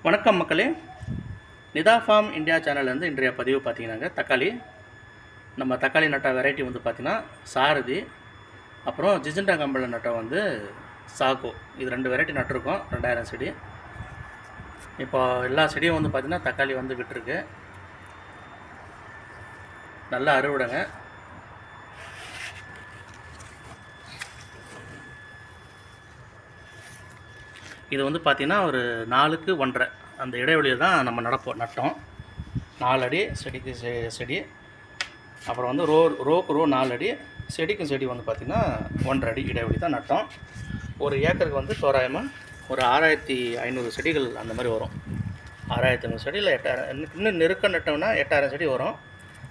வணக்கம் மக்களே. Nita form India சேனல்லேருந்து இன்றைய பதிவு பார்த்தீங்கன்னாங்க தக்காளி. நம்ம தக்காளி நட்ட வெரைட்டி வந்து பார்த்திங்கன்னா சாரதி, அப்புறம் ஜிஜெண்டா கம்பெனியில் நட்ட வந்து சாகோ. இது 2 வெரைட்டி நட்டிருக்கோம், 2000 செடி. இப்போ எல்லா செடியும் வந்து பார்த்திங்கன்னா தக்காளி வந்து விட்டுருக்கு. நல்லா அறுவடைங்க. இது வந்து பார்த்திங்கன்னா ஒரு 4க்கு 1.5 அந்த இடைவெளியில் தான் நம்ம நட்டோம். 4 அடி செடிக்கு செடி, அப்புறம் வந்து ரோக்கு 4 அடி, செடிக்கும் செடி வந்து பார்த்திங்கன்னா 1.5 அடி இடைவெளி தான் நட்டோம். ஒரு ஏக்கருக்கு வந்து தோராயமாக ஒரு 6500 செடிகள் அந்த மாதிரி வரும். 6500 செடியில் 8000, இன்னும் நெருக்கம் நட்டோம்னா 8000 செடி வரும்.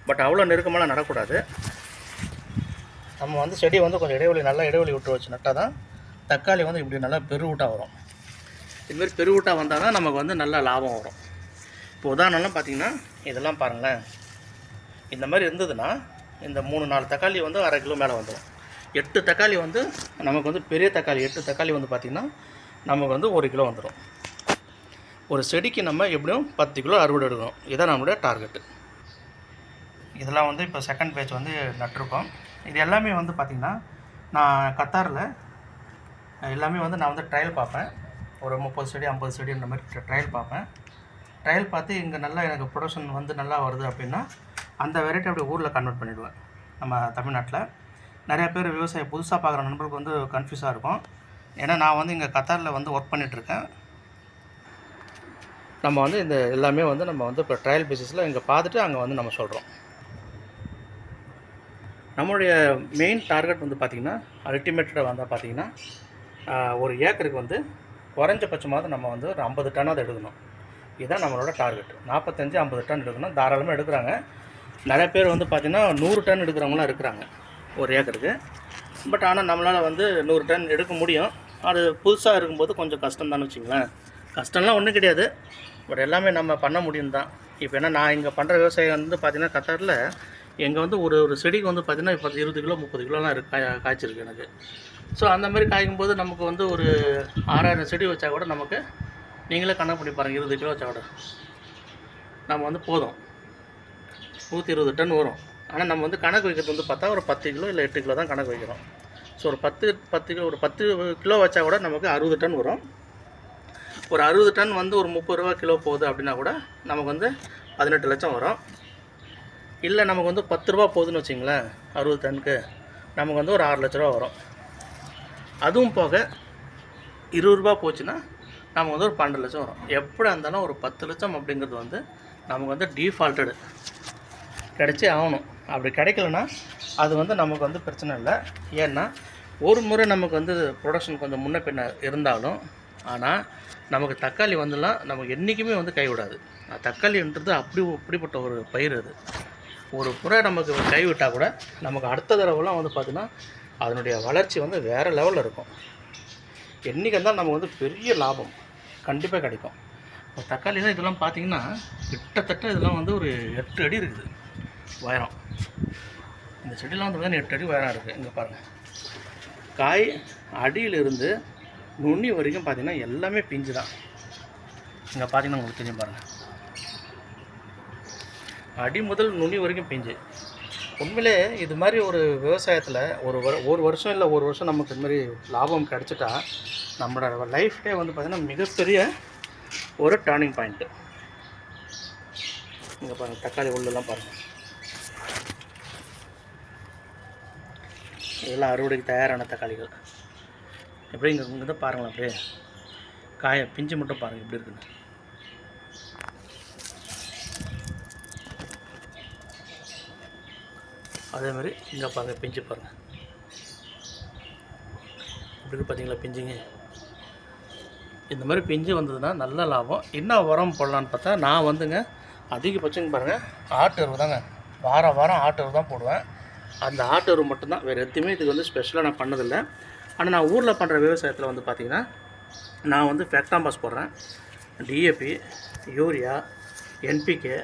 பட் அவ்வளோ நெருக்கமெல்லாம் நடக்கூடாது. நம்ம வந்து செடி வந்து கொஞ்சம் இடைவெளி, நல்லா இடைவெளி விட்டு வச்சு நட்டால் தான் தக்காளி வந்து இப்படி நல்லா பெருவூட்டாக வரும். இதுமாரி பெருவூட்டாக வந்தால் தான் நமக்கு வந்து நல்ல லாபம் வரும். இப்போ உதாரணம்லாம் பார்த்திங்கன்னா இதெல்லாம் பாருங்களேன். இந்த மாதிரி இருந்ததுன்னா இந்த 3-4 தக்காளி வந்து 1/2 கிலோ மேலே வந்துடும். 8 தக்காளி வந்து நமக்கு வந்து பெரிய தக்காளி 8 தக்காளி வந்து பார்த்திங்கன்னா நமக்கு வந்து 1 கிலோ வந்துடும். ஒரு செடிக்கு நம்ம எப்படியும் 10 கிலோ அறுவடை எடுக்கணும். இதுதான் நம்மளுடைய டார்கெட்டு. இதெல்லாம் வந்து இப்போ செகண்ட் பேட்ச் வந்து நட்டிருக்கோம். இது எல்லாமே வந்து பார்த்திங்கன்னா நான் கத்தாரில் எல்லாமே வந்து நான் வந்து ட்ரையல் பார்ப்பேன். ஒரு 30 செடி 50 செடி இந்த மாதிரி ட்ரையல் பார்ப்பேன். ட்ரையல் பார்த்து இங்கே நல்லா எனக்கு ப்ரொடக்ஷன் வந்து நல்லா வருது அப்படின்னா அந்த வெரைட்டி அப்படியே ஊரில் கன்வெர்ட் பண்ணிவிடுவேன். நம்ம தமிழ்நாட்டில் நிறையா பேர் விவசாயம் புதுசாக பார்க்குற நண்பர்களுக்கு வந்து கன்ஃபியூஸாக இருக்கும். ஏன்னா நான் வந்து இங்கே கத்தாரில் வந்து ஒர்க் பண்ணிகிட்ருக்கேன். நம்ம வந்து இந்த எல்லாமே வந்து நம்ம வந்து இப்போ ட்ரையல் பேசிஸில் இங்கே பார்த்துட்டு அங்கே வந்து நம்ம சொல்கிறோம். நம்மளுடைய மெயின் டார்கெட் வந்து பார்த்திங்கன்னா அல்டிமேட்டாக வந்தால் பார்த்திங்கன்னா ஒரு ஏக்கருக்கு வந்து குறைஞ்சபட்சமாவது நம்ம வந்து ஒரு 50 டன்னாவது எடுக்கணும். இதுதான் நம்மளோட டார்கெட். 45-50 டன் எடுக்கணும். தாராளமாக எடுக்கிறாங்க. நிறைய பேர் வந்து பார்த்திங்கன்னா 100 டன் எடுக்கிறவங்களாம் இருக்கிறாங்க ஒரு ஏக்கருக்கு. பட் ஆனால் நம்மளால் வந்து 100 டன் எடுக்க முடியும். அது புதுசாக இருக்கும்போது கொஞ்சம் கஷ்டம்தான்னு வச்சுங்களேன். கஷ்டம்லாம் ஒன்றும் கிடையாது, பட் எல்லாமே நம்ம பண்ண முடியும் தான். இப்போ ஏன்னா நான் இங்கே பண்ணுற விவசாயம் வந்து பார்த்திங்கன்னா கத்தாரில் எங்கே வந்து ஒரு செடிக்கு வந்து பார்த்திங்கன்னா இப்போ 20 கிலோ 30 கிலோலாம் காய்ச்சிருக்கு எனக்கு. ஸோ அந்த மாதிரி காய்க்கும்போது நமக்கு வந்து ஒரு 6000 செடி வச்சா கூட நமக்கு நீங்களே கணக்கு பண்ணி பாருங்கள். 20 கிலோ வச்சா கூட நம்ம வந்து போதும் 120 டன் வரும். ஆனால் நம்ம வந்து கணக்கு வைக்கிறது வந்து பார்த்தா ஒரு 10 கிலோ இல்லை 8 கிலோ தான் கணக்கு வைக்கிறோம். ஸோ ஒரு 10 கிலோ வச்சா கூட நமக்கு 60 டன் வரும். ஒரு 60 டன் வந்து ஒரு 30 ரூபா கிலோ போகுது அப்படின்னா கூட நமக்கு வந்து 18 லட்சம் வரும். இல்லை நமக்கு வந்து 10 ரூபா போகுதுன்னு வச்சிங்களேன், 60 டனுக்கு நமக்கு வந்து ஒரு 6 லட்ச ரூபா வரும். அதுவும் போக 20 ரூபா போச்சுன்னா நமக்கு வந்து ஒரு 12 லட்சம் வரும். எப்படி இருந்தாலும் ஒரு 10 லட்சம் அப்படிங்கிறது வந்து நமக்கு வந்து டிஃபால்ட்டடு கிடைச்சே ஆகணும். அப்படி கிடைக்கலனா அது வந்து நமக்கு வந்து பிரச்சனை இல்லை. ஏன்னா ஒரு முறை நமக்கு வந்து ப்ரொடக்ஷன் கொஞ்சம் முன்ன பின்ன இருந்தாலும், ஆனால் நமக்கு தக்காளி வந்துலாம் நமக்கு என்றைக்குமே வந்து கைவிடாது. தக்காளின்றது அப்படிப்பட்ட ஒரு பயிர். அது ஒரு முறை நமக்கு கைவிட்டால் கூட நமக்கு அடுத்த தடவைலாம் வந்து பார்த்திங்கன்னா அதனுடைய வளர்ச்சி வந்து வேறு லெவலில் இருக்கும். என்றைக்கு இருந்தாலும் நமக்கு வந்து பெரிய லாபம் கண்டிப்பாக கிடைக்கும். இப்போ தக்காளிலாம் இதெல்லாம் பார்த்திங்கன்னா கிட்டத்தட்ட இதெல்லாம் வந்து ஒரு 8 அடி இருக்குது உயரம். இந்த செடியெலாம் வந்து பார்த்திங்கன்னா 8 அடி உயரம் இருக்குது. இங்கே பாருங்கள், காய் அடியிலிருந்து நுனி வரைக்கும் பார்த்திங்கன்னா எல்லாமே பிஞ்சு தான். இங்கே பார்த்திங்கன்னா உங்களுக்கு தெரியும் பாருங்கள், அடி முதல் நுனி வரைக்கும் பிஞ்சு. உண்மையிலே இது மாதிரி ஒரு விவசாயத்தில் ஒரு வருஷம் இல்லை ஒரு வருஷம் நமக்கு இது மாதிரி லாபம் கிடச்சிட்டா நம்மளோட லைஃப்டே வந்து பார்த்திங்கன்னா மிகப்பெரிய ஒரு டர்னிங் பாயிண்ட்டு. இங்கே பாருங்கள், தக்காளி உள்ளெல்லாம் பாருங்கள், இதெல்லாம் அறுவடைக்கு தயாரான தக்காளிகள். எப்படி இங்கே தான் பாருங்களேன், அப்படியே காய பிஞ்சு மட்டும் பாருங்கள் எப்படி இருக்குன்னு. அதேமாதிரி இங்கே பாருங்கள், பிஞ்சு பாருங்கள் இப்படி பார்த்தீங்களா பிஞ்சுங்க. இந்த மாதிரி பிஞ்சு வந்ததுன்னா நல்ல லாபம். என்ன உரம் போடலான்னு பார்த்தா நான் வந்துங்க அதிகபட்சம் பாருங்கள் ஆட்டு எருவு தாங்க. வாரம் ஆட்டு எருவு தான் போடுவேன். அந்த ஆட்டு எருவு மட்டும்தான், வேறு எதுவுமே இதுக்கு வந்து ஸ்பெஷலாக நான் பண்ணதில்லை. ஆனால் நான் ஊரில் பண்ணுற விவசாயத்தில் வந்து பார்த்திங்கன்னா நான் வந்து ஃபேக்டாம்பாஸ் போடுறேன், டிஏபி, யூரியா, என்பிகே,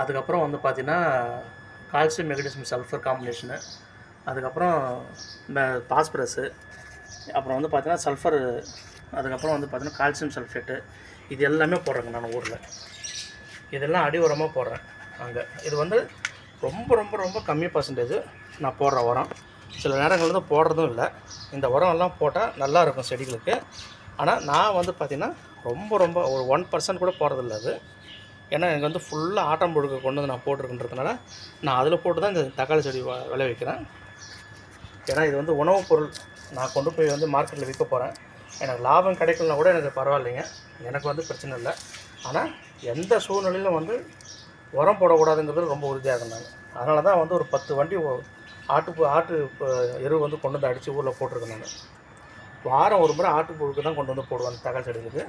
அதுக்கப்புறம் வந்து பார்த்திங்கன்னா கால்சியம் மெக்னீசியம் சல்ஃபர் காம்பினேஷனு, அதுக்கப்புறம் இந்த பாஸ்பரஸு, அப்புறம் வந்து பார்த்திங்கன்னா சல்ஃபர் அதுக்கப்புறம் வந்து பார்த்திங்கன்னா கால்சியம் சல்ஃபேட்டு இது எல்லாமே போடுறேங்க நான் ஊரில். இதெல்லாம் அடி உரமாக போடுறேன் அங்கே. இது வந்து ரொம்ப ரொம்ப ரொம்ப கம்மி பர்சன்டேஜ் நான் போடுற உரம். சில நேரங்கள் வந்து போடுறதும் இல்லை. இந்த உரம் எல்லாம் போட்டால் நல்லாயிருக்கும் செடிகளுக்கு. ஆனால் நான் வந்து பார்த்திங்கன்னா ரொம்ப ரொம்ப ஒரு 1% கூட போடுறதில்ல அது. ஏன்னா எனக்கு வந்து ஃபுல்லாக ஆட்டம் புழுக்க கொண்டு வந்து நான் போட்டிருக்கின்றதுனால நான் அதில் போட்டு தான் இந்த தக்காளி செடி விளைவிக்கிறேன். ஏன்னா இது வந்து உணவுப் பொருள். நான் கொண்டு போய் வந்து மார்க்கெட்டில் விற்க போகிறேன். எனக்கு லாபம் கிடைக்கலனா கூட எனக்கு பரவாயில்லைங்க, எனக்கு வந்து பிரச்சனை இல்லை. ஆனால் எந்த சூழ்நிலையிலும் வந்து உரம் போடக்கூடாதுங்கிறது ரொம்ப உறுதியாக இருந்தாங்க. அதனால தான் வந்து ஒரு 10 வண்டி ஆட்டு எரு வந்து கொண்டு வந்து அடித்து ஊரில் போட்டிருக்கேன் நான். வாரம் ஒரு முறை ஆட்டுப்புழுக்கு தான் கொண்டு வந்து போடுவாங்க தக்காளி செடிகளுக்கு.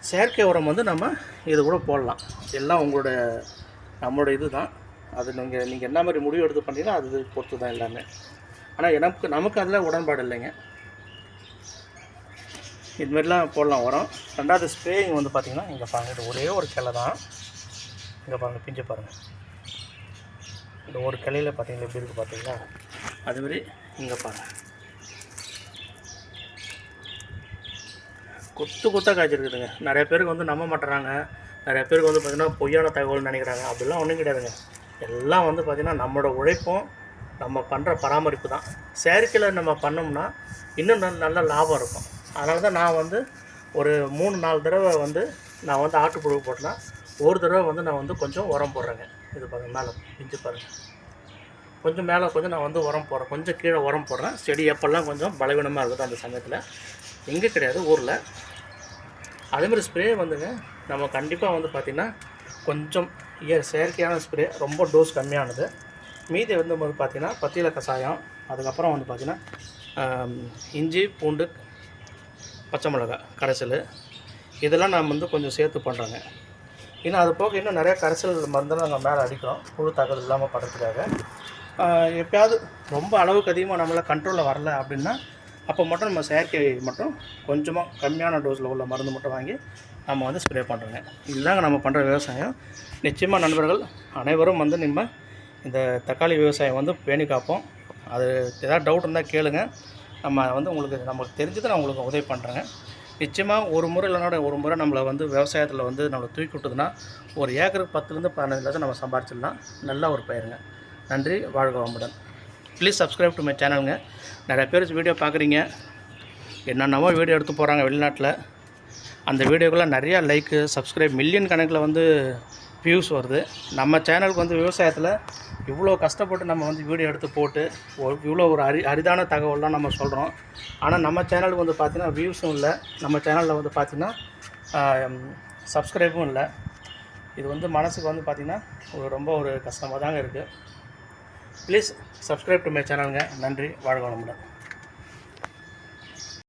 செயற்கை உரம் வந்து நம்ம இது கூட போடலாம். எல்லாம் நம்மளோட இது தான். அது நீங்கள் என்ன மாதிரி முடிவு எடுத்து பண்ணீங்கன்னா அது பொறுத்து தான் எல்லாமே. ஆனால் நமக்கு அதில் உடன்பாடு இல்லைங்க. இதுமாரிலாம் போடலாம் உரம். ரெண்டாவது ஸ்ப்ரேயிங் வந்து பார்த்திங்கன்னா இங்கே பாருங்கள், இது ஒரே ஒரு கிளை தான். இங்கே பாருங்கள், பிஞ்சு பாருங்கள். இந்த ஒரு கிளையில் பார்த்தீங்கன்னா எப்படி இருக்குது பார்த்தீங்களா? அதுமாரி இங்கே பாருங்கள், கொத்தாக காய்ச்சிருக்குதுங்க. நிறைய பேருக்கு வந்து நம்ப மாட்டுறாங்க. நிறைய பேருக்கு வந்து பார்த்திங்கன்னா பொய்யான தகவல் நினைக்கிறாங்க. அப்படிலாம் ஒன்றும் கிடையாதுங்க. எல்லாம் வந்து பார்த்திங்கன்னா நம்மளோட உழைப்பும் நம்ம பண்ணுற பராமரிப்பு தான். செயற்கையில் நம்ம பண்ணோம்னா இன்னும் நல்ல லாபம் இருக்கும். அதனால தான் நான் வந்து ஒரு 3-4 தடவை வந்து நான் வந்து ஆட்டுப்புழு போட்டேன்னா ஒரு தடவை வந்து நான் வந்து கொஞ்சம் உரம் போடுறேங்க. இது பாருங்கள், மேலே பிஞ்சு பாருங்கள். கொஞ்சம் மேலே கொஞ்சம் நான் வந்து உரம் போடுறேன், கொஞ்சம் கீழே உரம் போடுறேன். செடி எப்போல்லாம் கொஞ்சம் பலவீனமாக இருக்குது அந்த சமயத்தில். எங்கே கிடையாது, ஊரில். அதேமாதிரி ஸ்ப்ரே வந்துங்க நம்ம கண்டிப்பாக வந்து பார்த்திங்கன்னா கொஞ்சம் செயற்கையான ஸ்ப்ரே, ரொம்ப டோஸ் கம்மியானது. மீதி வந்து பார்த்திங்கன்னா பத்தியில கஷாயம், அதுக்கப்புறம் வந்து பார்த்திங்கன்னா இஞ்சி பூண்டு பச்சை மிளகாய் கரைசல், இதெல்லாம் நாம் வந்து கொஞ்சம் சேர்த்து பண்ணுறோங்க. இன்னும் அது போக இன்னும் நிறையா கரைசல் மருந்து நாங்கள் மேலே அடிக்கிறோம், புழு தாக்குதல் இல்லாமல் பண்ணுறதுக்காக. எப்போயாவது ரொம்ப அளவுக்கு அதிகமாக நம்மளால் கண்ட்ரோலில் வரல அப்படின்னா அப்போ மட்டும் நம்ம செயற்கை மட்டும் கொஞ்சமாக கம்மியான டோஸில் உள்ள மருந்து மட்டும் வாங்கி நம்ம வந்து ஸ்ப்ரே பண்ணுறோங்க. இதுதாங்க நம்ம பண்ணுற விவசாயம். நிச்சயமாக நண்பர்கள் அனைவரும் வந்து நம்ம இந்த தக்காளி விவசாயம் வந்து பேணி காப்போம். அது ஏதாவது டவுட் இருந்தால் கேளுங்க. நம்ம வந்து நமக்கு தெரிஞ்சதை நான் உங்களுக்கு உதவி பண்ணுறேங்க. நிச்சயமாக ஒரு முறை இல்லைனா ஒரு முறை நம்மளை வந்து விவசாயத்தில் வந்து நம்மளை தூக்கி விட்டதுன்னா ஒரு ஏக்கருக்கு 10 - 15 லட்சம் நம்ம சம்பாரிச்சிடலாம். நல்ல ஒரு பயிருங்க. நன்றி, வாழ்க வளமுடன். ப்ளீஸ் சப்ஸ்கிரைப் டு மை சேனலுங்க. நிறைய பேர் வீடியோ பார்க்குறீங்க, என்னென்னவோ வீடியோ எடுத்து போகிறாங்க வெளிநாட்டில். அந்த வீடியோக்கெல்லாம் நிறையா லைக்கு, சப்ஸ்கிரைப், மில்லியன் கணக்கில் வந்து வியூஸ் வருது. நம்ம சேனலுக்கு வந்து விவசாயத்தில் இவ்வளோ கஷ்டப்பட்டு நம்ம வந்து வீடியோ எடுத்து போட்டு இவ்வளோ ஒரு அரிதான தகவல்லாம் நம்ம சொல்கிறோம். ஆனால் நம்ம சேனலுக்கு வந்து பார்த்திங்கன்னா வியூஸும் இல்லை, நம்ம சேனலில் வந்து பார்த்திங்கன்னா சப்ஸ்கிரைபும் இல்லை. இது வந்து மனசுக்கு வந்து பார்த்திங்கன்னா ரொம்ப ஒரு கஷ்டமாக தாங்க இருக்குது. ப்ளீஸ் சப்ஸ்கிரைப் டு மை சேனலுங்க. நன்றி, வாழ்க வளமுடன்.